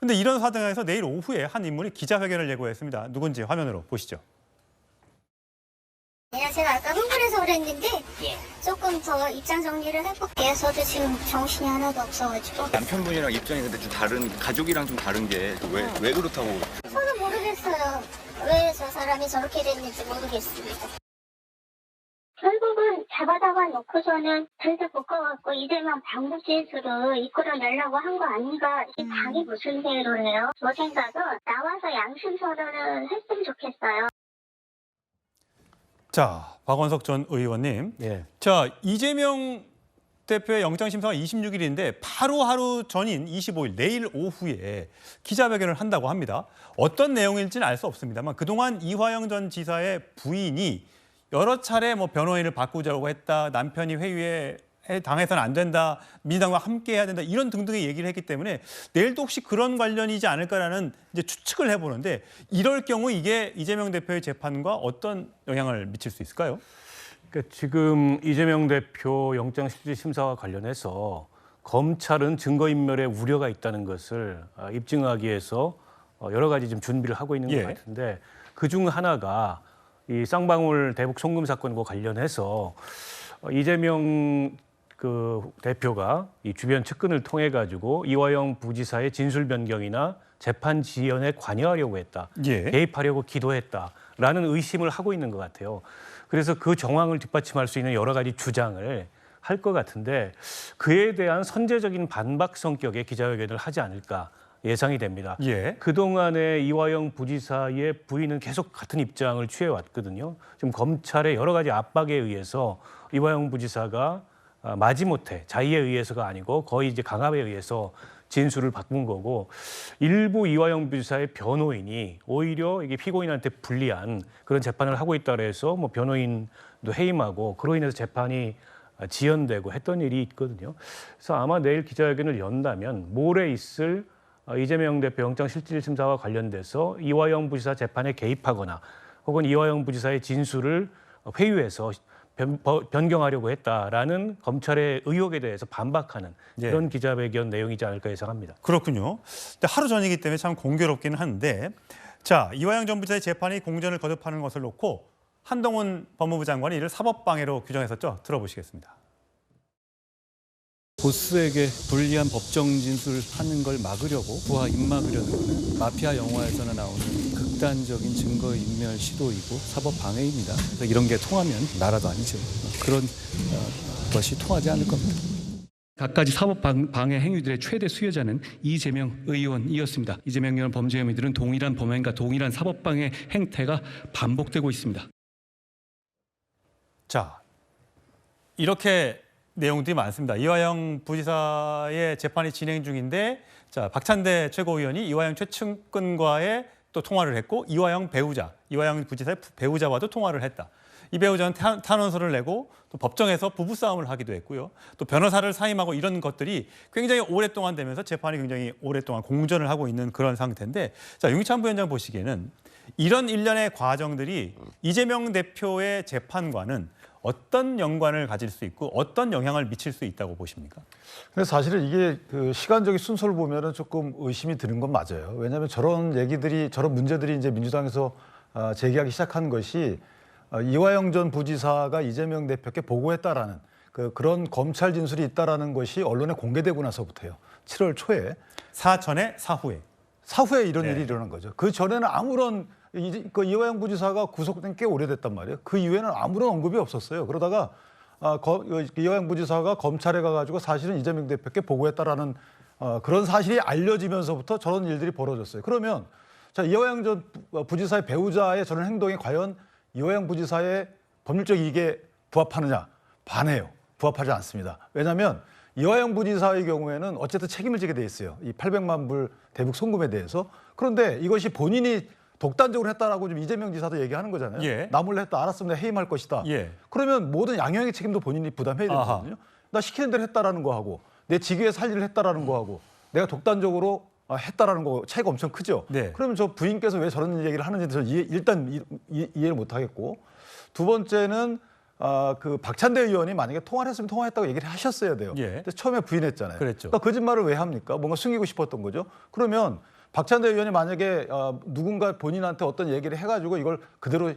근데 이런 사정에서 내일 오후에 한 인물이 기자회견을 예고했습니다. 누군지 화면으로 보시죠. 제가 아까 흥분해서 그랬는데 조금 더 입장 정리를 해볼게요. 저도 지금 정신이 하나도 없어가지고. 남편분이랑 입장이 근데 좀 다른, 가족이랑 좀 다른 게 왜 그렇다고? 저는 모르겠어요. 왜 저 사람이 저렇게 됐는지 모르겠습니다. 결국은 잡아다가 놓고서는 절대 묶어갖고 이제만 방부 진술을 이끌어내려고 한 거 아닌가. 이 방이 무슨 죄로 해요? 저 생각은 나와서 양심 선언을 했으면 좋겠어요. 자, 박원석 전 의원님. 예. 자, 이재명 대표의 영장심사가 26일인데 바로 하루 전인 25일 내일 오후에 기자회견을 한다고 합니다. 어떤 내용일지는 알 수 없습니다만 그동안 이화영 전 지사의 부인이 여러 차례 변호인을 바꾸자고 했다. 남편이 회유에 당해서는 안 된다. 민주당과 함께 해야 된다. 이런 등등의 얘기를 했기 때문에 내일도 혹시 그런 관련이지 않을까라는 이제 추측을 해보는데 이럴 경우 이게 이재명 대표의 재판과 어떤 영향을 미칠 수 있을까요? 그러니까 지금 이재명 대표 영장실질심사와 관련해서 검찰은 증거인멸에 우려가 있다는 것을 입증하기 위해서 여러 가지 지금 준비를 하고 있는 것 같은데 그중 하나가 이 쌍방울 대북 송금 사건과 관련해서 이재명 대표가 이 주변 측근을 통해 가지고 이화영 부지사의 진술 변경이나 재판 지연에 관여하려고 했다, 개입하려고 기도했다라는 의심을 하고 있는 것 같아요. 그래서 그 정황을 뒷받침할 수 있는 여러 가지 주장을 할 것 같은데 그에 대한 선제적인 반박 성격의 기자회견을 하지 않을까 예상이 됩니다. 그동안에 이화영 부지사의 부인은 계속 같은 입장을 취해왔거든요. 지금 검찰의 여러 가지 압박에 의해서 이화영 부지사가 마지못해 자의에 의해서가 아니고 거의 이제 강압에 의해서 진술을 바꾼 거고 일부 이화영 부지사의 변호인이 오히려 이게 피고인한테 불리한 그런 재판을 하고 있다 그래서 변호인도 해임하고 그로 인해서 재판이 지연되고 했던 일이 있거든요. 그래서 아마 내일 기자회견을 연다면 모레 있을 이재명 대표 영장실질심사와 관련돼서 이화영 부지사 재판에 개입하거나 혹은 이화영 부지사의 진술을 회유해서 변경하려고 했다라는 검찰의 의혹에 대해서 반박하는 그런 기자회견 내용이지 않을까 예상합니다. 그렇군요. 근데 하루 전이기 때문에 참 공교롭기는 한데 자, 이화영 전 부지사의 재판이 공전을 거듭하는 것을 놓고 한동훈 법무부 장관이 이를 사법방해로 규정했었죠. 들어보시겠습니다. 보스에게 불리한 법정 진술하는 걸 막으려고 부하 입막으려는 것은 마피아 영화에서나 나오는 극단적인 증거인멸 시도이고 사법방해입니다. 그래서 이런 게 통하면 나라도 아니죠. 그런 것이 통하지 않을 겁니다. 갖가지 사법방해 행위들의 최대 수혜자는 이재명 의원이었습니다. 이재명 의원 범죄 혐의들은 동일한 범행과 동일한 사법방해 행태가 반복되고 있습니다. 자, 이렇게 내용들이 많습니다. 이화영 부지사의 재판이 진행 중인데 자, 박찬대 최고위원이 이화영 최측근과의 또 통화를 했고 이화영 부지사의 배우자와도 통화를 했다. 이 배우자는 탄원서를 내고 또 법정에서 부부싸움을 하기도 했고요. 또 변호사를 사임하고 이런 것들이 굉장히 오랫동안 되면서 재판이 굉장히 오랫동안 공전을 하고 있는 그런 상태인데 자, 윤기찬 부위원장 보시기에는 이런 일련의 과정들이 이재명 대표의 재판과는 어떤 연관을 가질 수 있고 어떤 영향을 미칠 수 있다고 보십니까? 근데 사실은 이게 그 시간적인 순서를 보면은 조금 의심이 드는 건 맞아요. 왜냐하면 저런 얘기들이, 저런 문제들이 이제 민주당에서 제기하기 시작한 것이 이화영 전 부지사가 이재명 대표께 보고했다라는 그런 검찰 진술이 있다라는 것이 언론에 공개되고 나서부터요. 7월 초에 사전에 사후에 이런 일이 일어난 거죠. 그 전에는 아무런 이화영 부지사가 구속된 꽤 오래됐단 말이에요. 그 이후에는 아무런 언급이 없었어요. 그러다가 이화영 부지사가 검찰에 가가지고 사실은 이재명 대표께 보고했다라는 그런 사실이 알려지면서부터 저런 일들이 벌어졌어요. 그러면 자, 이화영 전 부지사의 배우자의 저런 행동이 과연 이화영 부지사의 법률적 이익에 부합하느냐? 반해요. 부합하지 않습니다. 왜냐하면 이화영 부지사의 경우에는 어쨌든 책임을 지게 돼 있어요. 이 800만 불 대북 송금에 대해서. 그런데 이것이 본인이 독단적으로 했다라고 좀 이재명 지사도 얘기하는 거잖아요. 나 몰래 했다. 알았으면 내가 해임할 것이다. 그러면 모든 양형의 책임도 본인이 부담해야 되거든요. 나 시키는 대로 했다라는 거 하고 내 직위에 살 일을 했다라는 거 하고 내가 독단적으로 했다라는 거 차이가 엄청 크죠. 그러면 저 부인께서 왜 저런 얘기를 하는지 저는 일단 이해를 못 하겠고 두 번째는 그 박찬대 의원이 만약에 통화를 했으면 통화했다고 얘기를 하셨어야 돼요. 근데 처음에 부인했잖아요. 그러니까 거짓말을 왜 합니까? 뭔가 숨기고 싶었던 거죠. 그러면 박찬대 의원이 만약에 누군가 본인한테 어떤 얘기를 해가지고 이걸 그대로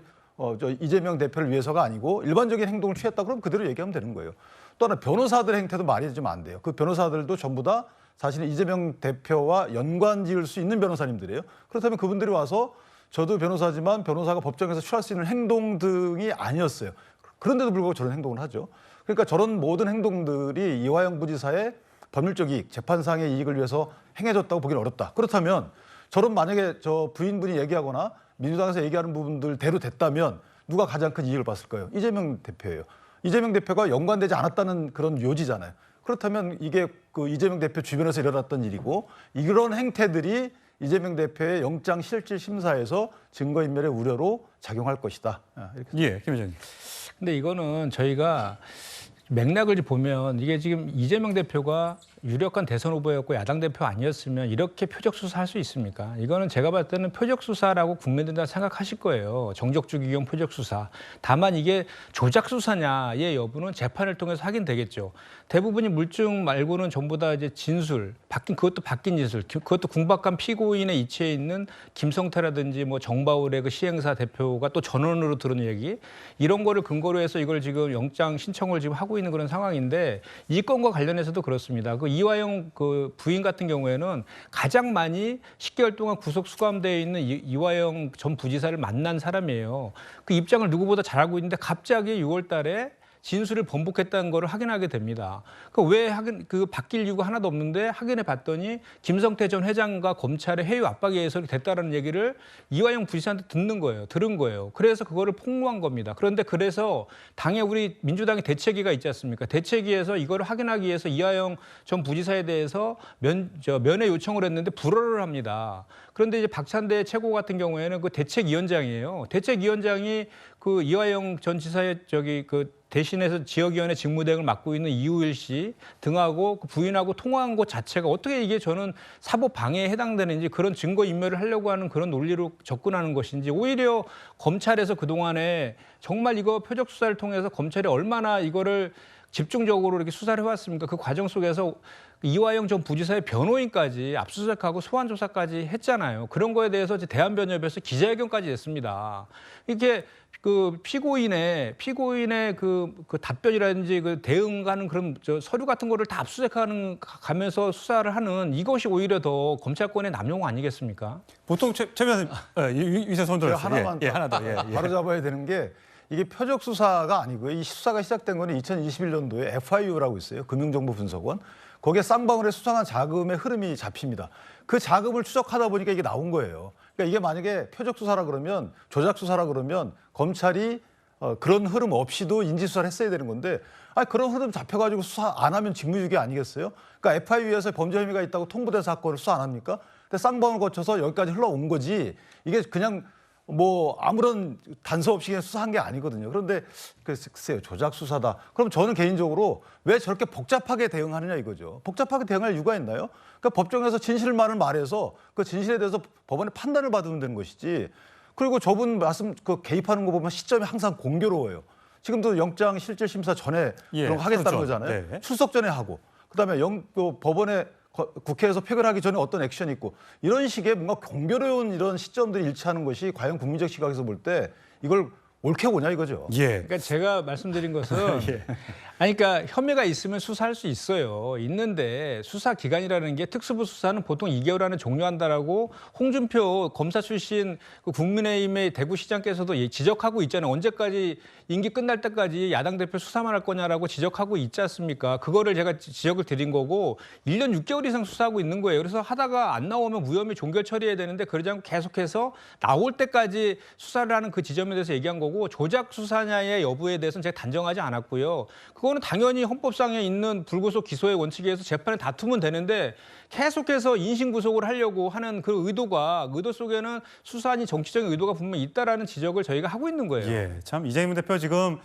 이재명 대표를 위해서가 아니고 일반적인 행동을 취했다 그러면 그대로 얘기하면 되는 거예요. 또 하나 변호사들의 행태도 말이 좀 안 돼요. 그 변호사들도 전부 다 사실은 이재명 대표와 연관 지을 수 있는 변호사님들이에요. 그렇다면 그분들이 와서 저도 변호사지만 변호사가 법정에서 취할 수 있는 행동 등이 아니었어요. 그런데도 불구하고 저런 행동을 하죠. 그러니까 저런 모든 행동들이 이화영 부지사의 법률적 이익, 재판상의 이익을 위해서 행해졌다고 보기는 어렵다. 그렇다면 저런 만약에 저 부인분이 얘기하거나 민주당에서 얘기하는 부분들대로 됐다면 누가 가장 큰 이익을 봤을까요? 이재명 대표예요. 이재명 대표가 연관되지 않았다는 그런 요지잖아요. 그렇다면 이게 그 이재명 대표 주변에서 일어났던 일이고 이런 행태들이 이재명 대표의 영장 실질 심사에서 증거인멸의 우려로 작용할 것이다. 이렇게 예, 김 의장님. 근데 이거는 저희가 맥락을 보면 이게 지금 이재명 대표가 유력한 대선 후보였고 야당 대표 아니었으면 이렇게 표적 수사할 수 있습니까? 이거는 제가 봤을 때는 표적 수사라고 국민들이 다 생각하실 거예요. 정적주기용 표적 수사. 다만 이게 조작 수사냐의 여부는 재판을 통해서 확인되겠죠. 대부분이 물증 말고는 전부 다 이제 진술, 그것도 바뀐 진술, 그것도 궁박한 피고인의 이치에 있는 김성태라든지 뭐 정바울의 그 시행사 대표가 또 전원으로 들은 얘기 이런 거를 근거로 해서 이걸 지금 영장 신청을 지금 하고 있는 그런 상황인데 이 건과 관련해서도 그렇습니다. 그 이화영 그 부인 같은 경우에는 가장 많이 10개월 동안 구속 수감되어 있는 이화영 전 부지사를 만난 사람이에요. 그 입장을 누구보다 잘 알고 있는데 갑자기 6월 달에 진술을 번복했다는 걸 확인하게 됩니다. 그 바뀔 이유가 하나도 없는데 확인해 봤더니 김성태 전 회장과 검찰의 해유 압박에 의해서 됐다라는 얘기를 이화영 부지사한테 들은 거예요. 그래서 그거를 폭로한 겁니다. 그런데 그래서 당에 우리 민주당의 대책위가 있지 않습니까? 대책위에서 이걸 확인하기 위해서 이화영 전 부지사에 대해서 면회 요청을 했는데 불허를 합니다. 그런데 이제 박찬대 최고 같은 경우에는 그 대책위원장이에요. 대책위원장이 그 이화영 전 지사의 대신해서 지역위원회 직무대행을 맡고 있는 이우일 씨 등하고 그 부인하고 통화한 것 자체가 어떻게 이게 저는 사법 방해에 해당되는지 그런 증거 인멸을 하려고 하는 그런 논리로 접근하는 것인지 오히려 검찰에서 그동안에 정말 이거 표적 수사를 통해서 검찰이 얼마나 이거를 집중적으로 이렇게 수사를 해왔습니까? 그 과정 속에서 이화영 전 부지사의 변호인까지 압수수색하고 소환 조사까지 했잖아요. 그런 거에 대해서 이제 대한변협에서 기자회견까지 냈습니다. 이게 그 피고인의 그 답변이라든지 그 대응하는 그런 서류 같은 거를 다 가면서 수사를 하는 이것이 오히려 더 검찰권의 남용 아니겠습니까? 보통 최 변호사님 위세 손 들었어요. 하나만 하나 더. 바로 잡아야 되는 게 이게 표적 수사가 아니고요. 이 수사가 시작된 거는 2021년도에 FIU라고 있어요. 금융정보분석원. 거기에 쌍방울에 수상한 자금의 흐름이 잡힙니다. 그 자금을 추적하다 보니까 이게 나온 거예요. 그러니까 이게 만약에 표적 수사라 그러면 조작 수사라 그러면 검찰이 그런 흐름 없이도 인지수사를 했어야 되는 건데 그런 흐름 잡혀가지고 수사 안 하면 직무유기 아니겠어요? 그러니까 FIU에서 범죄 혐의가 있다고 통보된 사건을 수사 안 합니까? 근데 쌍방울 거쳐서 여기까지 흘러온 거지 이게 그냥 뭐 아무런 단서 없이 그냥 수사한 게 아니거든요. 그런데 글쎄요, 조작 수사다. 그럼 저는 개인적으로 왜 저렇게 복잡하게 대응하느냐 이거죠. 복잡하게 대응할 이유가 있나요? 그러니까 법정에서 진실만을 말해서 그 진실에 대해서 법원의 판단을 받으면 되는 것이지. 그리고 저분 말씀 개입하는 거 보면 시점이 항상 공교로워요. 지금도 영장 실질 심사 전에 그런 거 하겠다는 그렇죠. 거잖아요. 네. 출석 전에 하고 그다음에 법원에 국회에서 표결하기 전에 어떤 액션이 있고 이런 식의 뭔가 공교로운 이런 시점들이 일치하는 것이 과연 국민적 시각에서 볼 때 이걸 옳게 보냐 이거죠. 예. 그러니까 제가 말씀드린 것은 그러니까 혐의가 있으면 수사할 수 있어요. 있는데 수사 기간이라는 게 특수부 수사는 보통 2개월 안에 종료한다라고 홍준표 검사 출신 그 국민의힘의 대구시장께서도 지적하고 있잖아요. 언제까지 임기 끝날 때까지 야당 대표 수사만 할 거냐라고 지적하고 있지 않습니까? 그거를 제가 지적을 드린 거고 1년 6개월 이상 수사하고 있는 거예요. 그래서 하다가 안 나오면 무혐의 종결 처리해야 되는데 그러지 않고 계속해서 나올 때까지 수사를 하는 그 지점에 대해서 얘기한 거고 조작 수사냐의 여부에 대해서는 제가 단정하지 않았고요. 그거는 당연히 헌법상에 있는 불구속 기소의 원칙에 의해서 재판에 다투면 되는데 계속해서 인신구속을 하려고 하는 그 의도 속에는 수사니 정치적인 의도가 분명히 있다라는 지적을 저희가 하고 있는 거예요. 예, 참 이재명 대표 지금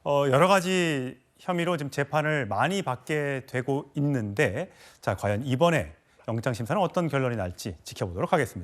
여러 가지 혐의로 지금 재판을 많이 받게 되고 있는데 자, 과연 이번에 영장 심사는 어떤 결론이 날지 지켜보도록 하겠습니다.